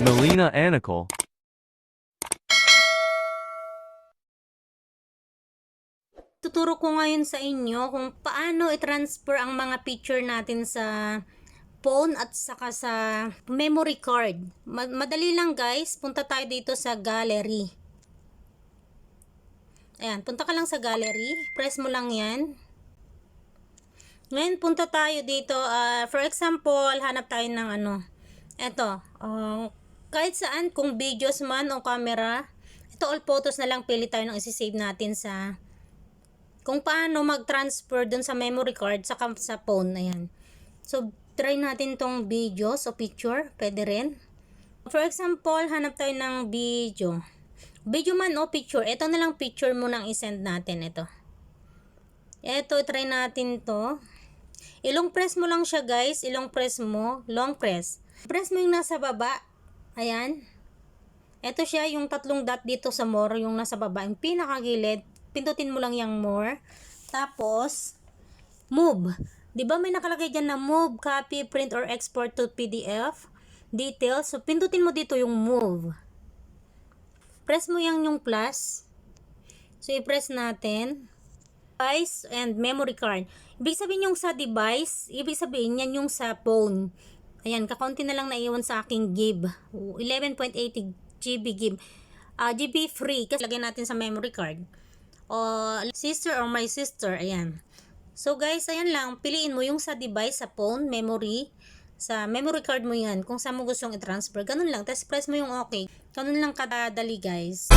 Melina Anical. Tuturo ko ngayon sa inyo kung paano i-transfer ang mga picture natin sa phone at saka sa memory card. Madali lang guys, punta tayo dito sa gallery. Ayan, punta ka lang sa gallery, press mo lang yan. Ngayon punta tayo dito, for example, hanap tayo ng eto, kahit saan, kung videos man o camera, ito all photos na lang, pili tayo ng isi-save natin sa kung paano mag-transfer dun sa memory card saka sa phone. Ayan. So, try natin tong videos o picture. Pwede rin. For example, hanap tayo ng video. Video man o picture. Ito na lang picture mo nang isend natin. Ito. Try natin to. Ilong press mo lang siya guys. Ilong press mo. Long press. Press mo yung nasa baba. Ayan. Ito siya, yung tatlong dot dito sa more. Yung nasa baba. Yung pinakagilid. Pindutin mo lang yung more. Tapos, move. Diba may nakalagay dyan na move, copy, print, or export to PDF? Details. So, pindutin mo dito yung move. Press mo yung plus. So, i-press natin. Device and memory card. Ibig sabihin yung sa device, ibig sabihin yan yung sa phone. Ayan, kakaunti na lang naiwan sa aking gig. 11.80 GB gig. GB free. Kasi lagay natin sa memory card. O sister or my sister, ayan. So guys, ayan lang, piliin mo yung sa device, sa phone, memory, sa memory card mo yan, kung saan mo gustong i-transfer, ganun lang, tapos press mo yung okay, ganun lang kadadali guys.